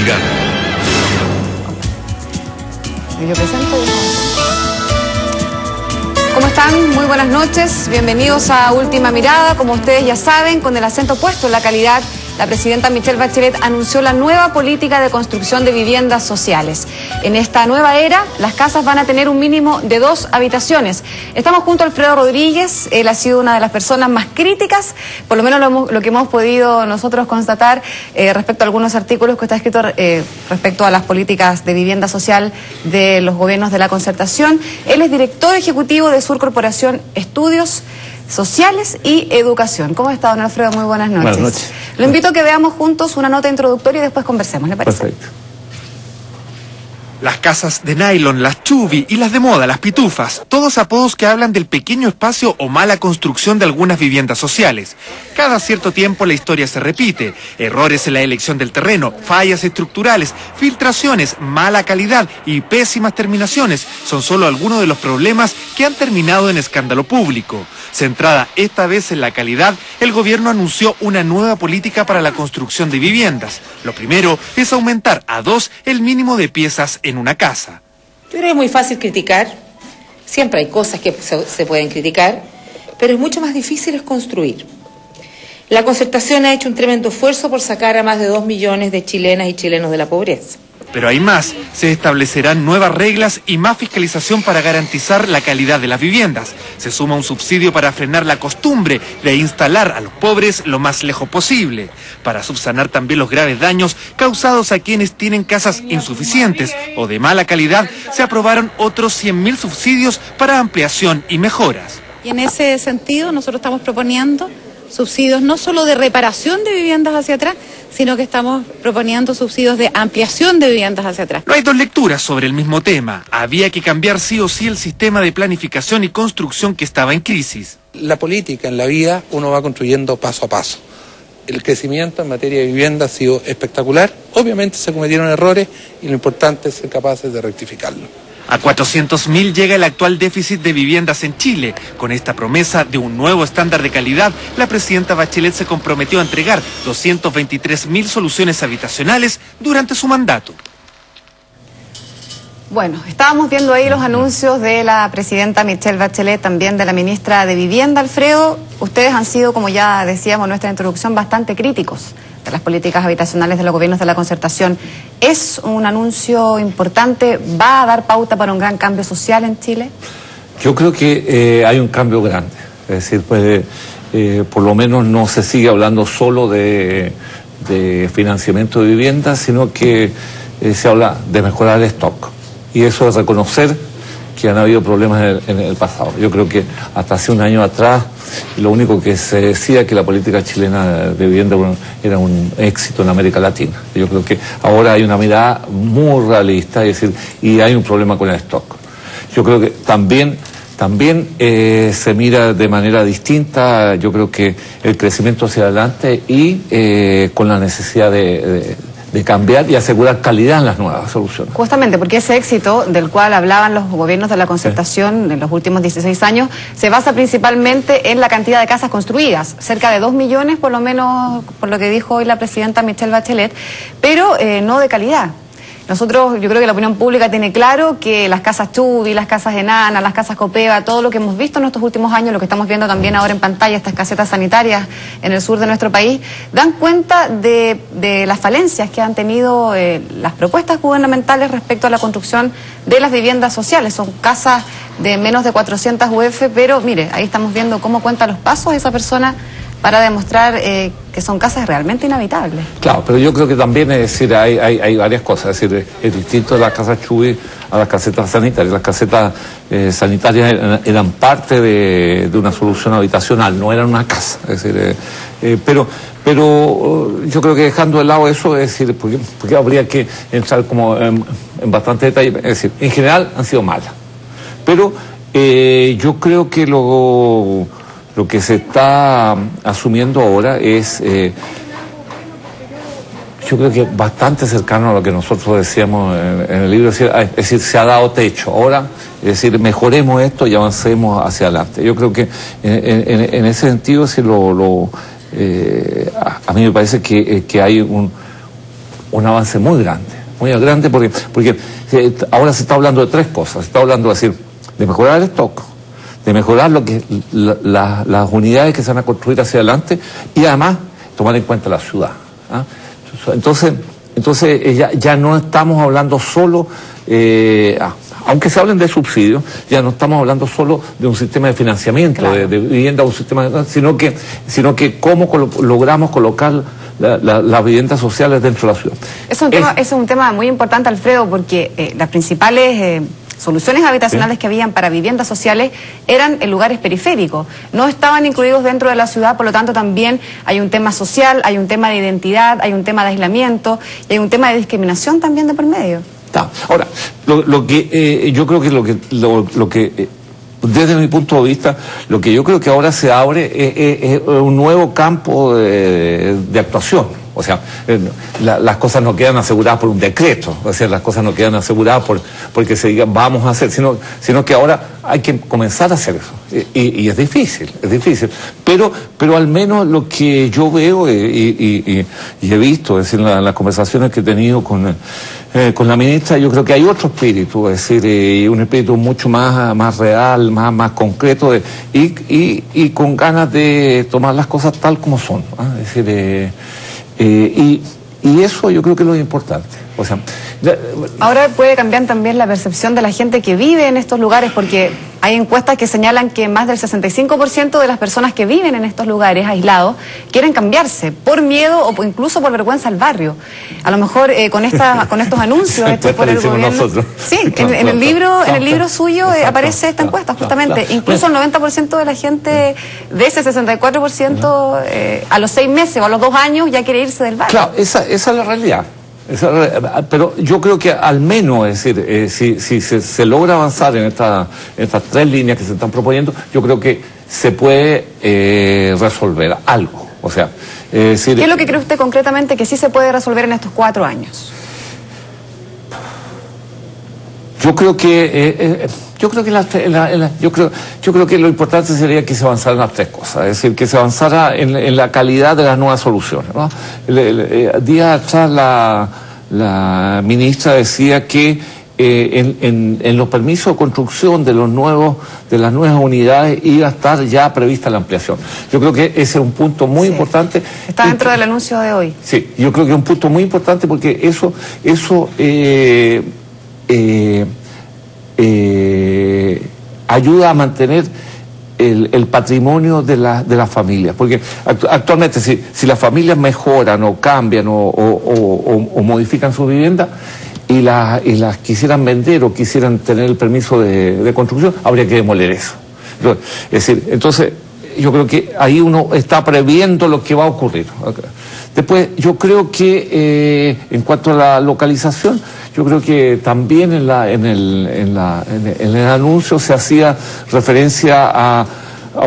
mirada. Yo presento. ¿Cómo están? Muy buenas noches. Bienvenidos a Última Mirada. Como ustedes ya saben, con el acento puesto en la calidad, la presidenta Michelle Bachelet anunció la nueva política de construcción de viviendas sociales. En esta nueva era, las casas van a tener un mínimo de 2 habitaciones. Estamos junto a Alfredo Rodríguez. Él ha sido una de las personas más críticas, por lo menos lo que hemos podido nosotros constatar respecto a algunos artículos que está escrito respecto a las políticas de vivienda social de los gobiernos de la concertación. Él es director ejecutivo de Sur Corporación Estudios Sociales y Educación. ¿Cómo está, don Alfredo? Muy buenas noches. Buenas noches. Lo invito a que veamos juntos una nota introductoria y después conversemos, ¿le parece? Perfecto. Las casas de nylon, las chubi y las de moda, las pitufas, todos apodos que hablan del pequeño espacio o mala construcción de algunas viviendas sociales. Cada cierto tiempo la historia se repite. Errores en la elección del terreno, fallas estructurales, filtraciones, mala calidad y pésimas terminaciones son solo algunos de los problemas que han terminado en escándalo público. Centrada esta vez en la calidad, el gobierno anunció una nueva política para la construcción de viviendas. Lo primero es aumentar a 2 el mínimo de piezas en una casa. Yo creo que es muy fácil criticar, siempre hay cosas que se pueden criticar, pero es mucho más difícil es construir. La concertación ha hecho un tremendo esfuerzo por sacar a más de 2 millones de chilenas y chilenos de la pobreza. Pero hay más, se establecerán nuevas reglas y más fiscalización para garantizar la calidad de las viviendas. Se suma un subsidio para frenar la costumbre de instalar a los pobres lo más lejos posible, para subsanar también los graves daños causados a quienes tienen casas insuficientes o de mala calidad. Se aprobaron otros 100.000 subsidios para ampliación y mejoras. Y en ese sentido nosotros estamos proponiendo subsidios no solo de reparación de viviendas hacia atrás, sino que estamos proponiendo subsidios de ampliación de viviendas hacia atrás. No hay 2 lecturas sobre el mismo tema. Había que cambiar sí o sí el sistema de planificación y construcción que estaba en crisis. La política en la vida uno va construyendo paso a paso. El crecimiento en materia de vivienda ha sido espectacular. Obviamente se cometieron errores y lo importante es ser capaces de rectificarlo. A 400.000 llega el actual déficit de viviendas en Chile. Con esta promesa de un nuevo estándar de calidad, la presidenta Bachelet se comprometió a entregar 223.000 soluciones habitacionales durante su mandato. Bueno, estábamos viendo ahí los anuncios de la presidenta Michelle Bachelet, también de la ministra de Vivienda, Alfredo. Ustedes han sido, como ya decíamos en nuestra introducción, bastante críticos de las políticas habitacionales de los gobiernos de la concertación. ¿Es un anuncio importante? ¿Va a dar pauta para un gran cambio social en Chile? Yo creo que hay un cambio grande. Es decir, por lo menos no se sigue hablando solo de financiamiento de viviendas, sino que se habla de mejorar el stock. Y eso es reconocer que han habido problemas en el pasado. Yo creo que hasta hace un año atrás lo único que se decía que la política chilena de vivienda era un éxito en América Latina. Yo creo que ahora hay una mirada muy realista, es decir, y hay un problema con el stock. Yo creo que también se mira de manera distinta, yo creo que el crecimiento hacia adelante y con la necesidad de cambiar y asegurar calidad en las nuevas soluciones. Justamente porque ese éxito del cual hablaban los gobiernos de la concertación en los últimos 16 años se basa principalmente en la cantidad de casas construidas, cerca de 2 millones por lo menos, por lo que dijo hoy la presidenta Michelle Bachelet, pero no de calidad. Nosotros, yo creo que la opinión pública tiene claro que las casas Chubi, las casas enanas, las casas Copeva, todo lo que hemos visto en estos últimos años, lo que estamos viendo también ahora en pantalla, estas casetas sanitarias en el sur de nuestro país, dan cuenta de las falencias que han tenido las propuestas gubernamentales respecto a la construcción de las viviendas sociales. Son casas de menos de 400 UF, pero mire, ahí estamos viendo cómo cuenta los pasos esa persona para demostrar que son casas realmente inhabitables. Claro, pero yo creo que también, es decir, hay varias cosas. Es decir, es distinto de las casas Chubi a las casetas sanitarias. Las casetas sanitarias eran parte de una solución habitacional, no eran una casa. Es decir, pero yo creo que dejando de lado eso, es decir, porque habría que entrar como en bastante detalle. Es decir, en general han sido malas. Pero yo creo que lo que se está asumiendo ahora es, yo creo que bastante cercano a lo que nosotros decíamos en el libro, es decir, se ha dado techo. Ahora, es decir, mejoremos esto y avancemos hacia adelante. Yo creo que en ese sentido, a mí me parece que hay un avance muy grande porque ahora se está hablando de tres cosas. Se está hablando de mejorar el stock, de mejorar las unidades que se van a construir hacia adelante y además tomar en cuenta la ciudad. ¿Ah? Entonces ya no estamos hablando solo, aunque se hablen de subsidios, ya no estamos hablando solo de un sistema de financiamiento, claro, de vivienda, un sistema, sino que cómo logramos colocar las viviendas sociales dentro de la ciudad. Es un tema muy importante, Alfredo, porque las principales soluciones habitacionales que habían para viviendas sociales eran en lugares periféricos, no estaban incluidos dentro de la ciudad, por lo tanto también hay un tema social, hay un tema de identidad, hay un tema de aislamiento y hay un tema de discriminación también de por medio. Ahora, lo que yo creo que lo que desde mi punto de vista, lo que yo creo que ahora se abre es un nuevo campo de actuación. O sea, las cosas no quedan aseguradas por un decreto, o sea, las cosas no quedan aseguradas porque se diga vamos a hacer, sino que ahora hay que comenzar a hacer eso. Y es difícil, pero al menos lo que yo veo y he visto, es decir, en las conversaciones que he tenido con la ministra, yo creo que hay otro espíritu, es decir, un espíritu mucho más real, más concreto, y con ganas de tomar las cosas tal como son, ¿eh? Es decir, y eso yo creo que es lo importante. O sea, ahora puede cambiar también la percepción de la gente que vive en estos lugares, porque hay encuestas que señalan que más del 65% de las personas que viven en estos lugares aislados quieren cambiarse por miedo o incluso por vergüenza al barrio. A lo mejor con estos anuncios hechos por el gobierno. Nosotros. Sí, en el libro suyo aparece esta encuesta justamente. Incluso el 90% de la gente de ese 64% a los 6 meses o a los 2 años ya quiere irse del barrio. Claro, esa es la realidad. Pero yo creo que al menos, es decir, si se logra avanzar en estas 3 líneas que se están proponiendo, yo creo que se puede resolver algo. O sea, ¿qué es lo que cree usted concretamente que sí se puede resolver en estos 4 años? Yo creo que lo importante sería que se avanzaran las 3 cosas, es decir, que se avanzara en la calidad de las nuevas soluciones, ¿no? Días atrás la ministra decía que en los permisos de construcción de las nuevas unidades iba a estar ya prevista la ampliación. Yo creo que ese es un punto muy importante. Está dentro del anuncio de hoy. Sí, yo creo que es un punto muy importante porque eso ayuda a mantener el patrimonio de las familias, porque actualmente si las familias mejoran o cambian o modifican su vivienda y las quisieran vender o quisieran tener el permiso de construcción, habría que demoler eso. Es decir, entonces yo creo que ahí uno está previendo lo que va a ocurrir. Después, yo creo que en cuanto a la localización, yo creo que también en el anuncio se hacía referencia a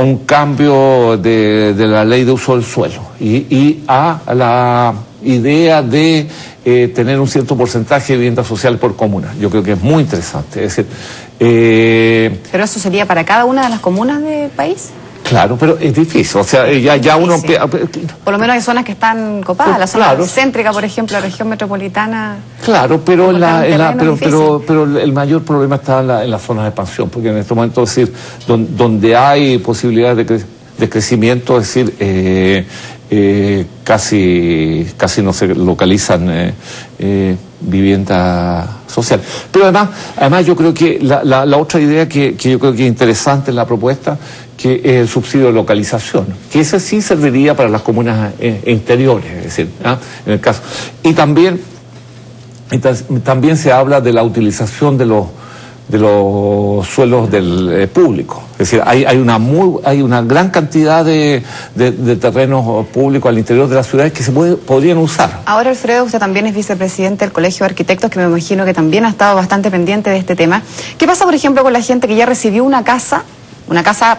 un cambio de la ley de uso del suelo y a la idea de tener un cierto porcentaje de vivienda social por comuna. Yo creo que es muy interesante. Es decir, ¿pero eso sería para cada una de las comunas del país? Claro, pero es difícil, o sea, ya uno... Por lo menos hay zonas que están copadas, la zona céntrica, por ejemplo, la región metropolitana... Claro, pero el mayor problema está en las zonas de expansión, porque en este momento, es decir, donde hay posibilidades de crecimiento, es decir, casi no se localizan vivienda social. Pero además yo creo que la otra idea que yo creo que es interesante en la propuesta, que es el subsidio de localización, que ese sí serviría para las comunas interiores, es decir, en el caso. Y también se habla de la utilización de los suelos del público. Es decir, hay una gran cantidad de terrenos públicos al interior de las ciudades que podrían usar. Ahora, Alfredo, usted también es vicepresidente del Colegio de Arquitectos, que me imagino que también ha estado bastante pendiente de este tema. ¿Qué pasa, por ejemplo, con la gente que ya recibió una casa,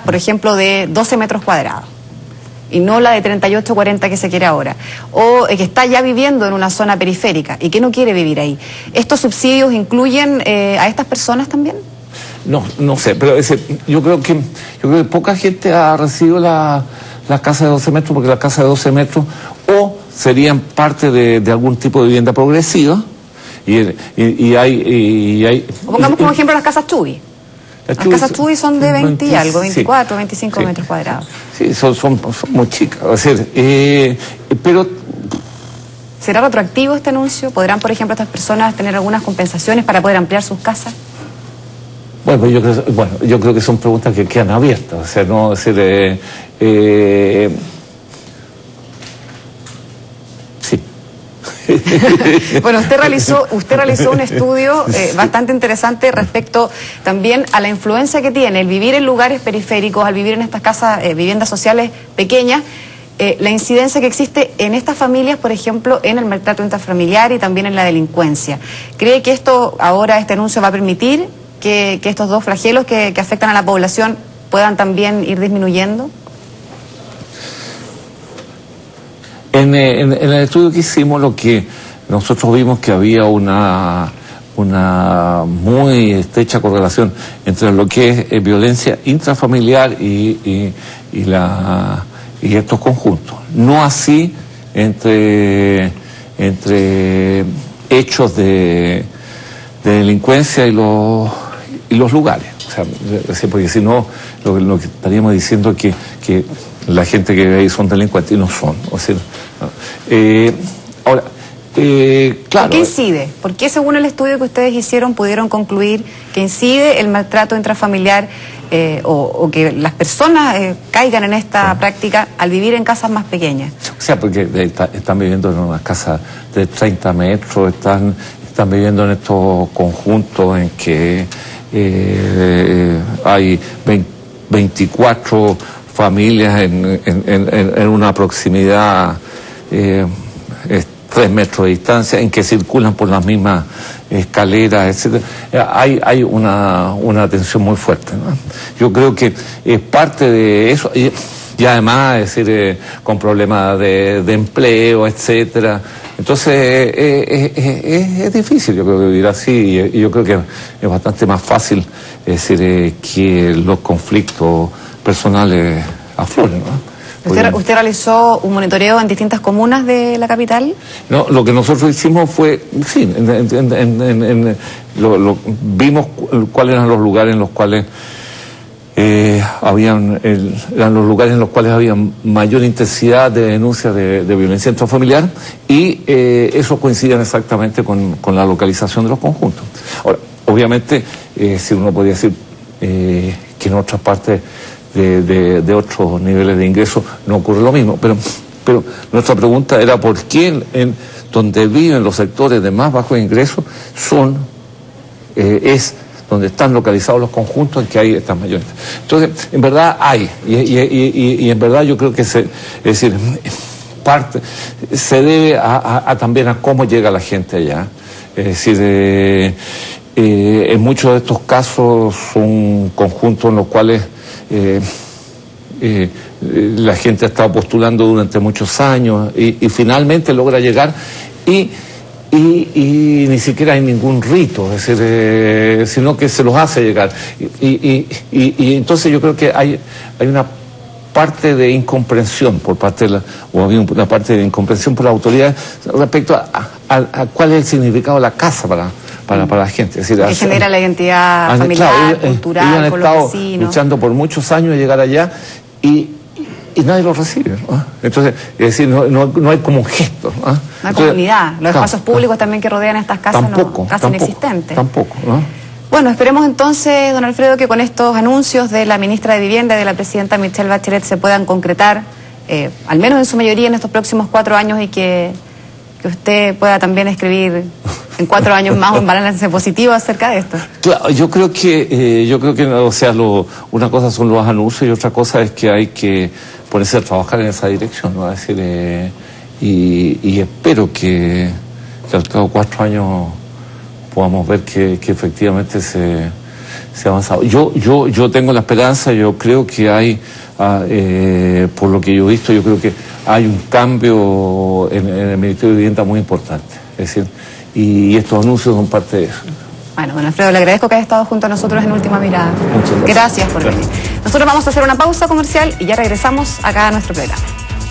por ejemplo, de 12 metros cuadrados? Y no la de 38 o 40 que se quiere ahora, o que está ya viviendo en una zona periférica y que no quiere vivir ahí. ¿Estos subsidios incluyen a estas personas también? No sé, pero yo creo que poca gente ha recibido la casa de 12 metros, porque la casa de 12 metros o serían parte de algún tipo de vivienda progresiva y hay... Pongamos como ejemplo las casas Chubi. Las casas Chubi son de 20 y algo, 24, 25 metros cuadrados. Sí, son muy chicas. O sea, pero... ¿Será retroactivo este anuncio? ¿Podrán, por ejemplo, estas personas tener algunas compensaciones para poder ampliar sus casas? Bueno, yo creo que son preguntas que quedan abiertas. O sea, no... sí. Bueno, usted realizó un estudio bastante interesante respecto también a la influencia que tiene el vivir en lugares periféricos, al vivir en estas casas, viviendas sociales pequeñas, la incidencia que existe en estas familias, por ejemplo, en el maltrato intrafamiliar y también en la delincuencia. ¿Cree que este anuncio va a permitir que estos dos flagelos que afectan a la población puedan también ir disminuyendo? En el estudio que hicimos, lo que nosotros vimos que había una muy estrecha correlación entre lo que es violencia intrafamiliar y estos conjuntos. No así entre hechos de delincuencia y los lugares. O sea, porque si no, lo que estaríamos diciendo es que la gente que vive ahí son delincuentes y no son. O sea, ahora, claro. ¿Por qué incide? ¿Por qué, según el estudio que ustedes hicieron, pudieron concluir que incide el maltrato intrafamiliar o que las personas caigan en esta práctica al vivir en casas más pequeñas? O sea, porque están viviendo en una casa de 30 metros, están viviendo en estos conjuntos en que hay 24 familias en una proximidad 3 metros de distancia, en que circulan por las mismas escaleras, etcétera. Hay una tensión muy fuerte, ¿no? Yo creo que es parte de eso, y además, es decir, con problemas de empleo, etcétera. Entonces, es difícil, yo creo, que vivir así, y yo creo que es bastante más fácil, es decir, que los conflictos personales afloren, ¿no? ¿Usted realizó un monitoreo en distintas comunas de la capital? No, lo que nosotros hicimos fue, sí, vimos cuáles eran los lugares en los cuales eran los lugares en los cuales había mayor intensidad de denuncias de violencia intrafamiliar, y eso coincidía exactamente con la localización de los conjuntos. Ahora, obviamente, si uno podría decir que en otras partes de otros niveles de ingresos no ocurre lo mismo, pero nuestra pregunta era por qué donde viven los sectores de más bajos ingresos es donde están localizados los conjuntos en que hay estas mayores. Entonces, en verdad hay, y en verdad yo creo que se debe también a cómo llega la gente allá. Es decir, en muchos de estos casos son conjuntos en los cuales la gente ha estado postulando durante muchos años y finalmente logra llegar y ni siquiera hay ningún rito, es decir, sino que se los hace llegar. Y entonces yo creo que hay una parte de incomprensión por parte o había una parte de incomprensión por las autoridades respecto a cuál es el significado de la casa para la gente. Es decir, que genera la identidad familiar, cultural, ellos han con estado los vecinos, luchando por muchos años de llegar allá y nadie los recibe, ¿no? Entonces, es decir, no hay como un gesto, ¿no? No hay comunidad. Los espacios públicos también que rodean estas casas casi inexistentes. Tampoco, ¿no? Bueno, esperemos entonces, don Alfredo, que con estos anuncios de la ministra de Vivienda y de la presidenta Michelle Bachelet se puedan concretar, al menos en su mayoría, en estos próximos 4 años, y que usted pueda también escribir en 4 años más un balance positivo acerca de esto. Claro, yo creo que o sea, una cosa son los anuncios y otra cosa es que hay que ponerse a trabajar en esa dirección, ¿no? Es decir, y espero que al cabo de 4 años podamos ver que efectivamente se ha avanzado. Yo tengo la esperanza, yo creo que hay, por lo que yo he visto, yo creo que hay un cambio en el Ministerio de Vivienda muy importante. Es decir, y estos anuncios son parte de eso. Bueno, don Alfredo, le agradezco que haya estado junto a nosotros en Última Mirada. Muchas gracias. Gracias por venir. Nosotros vamos a hacer una pausa comercial y ya regresamos acá a nuestro programa.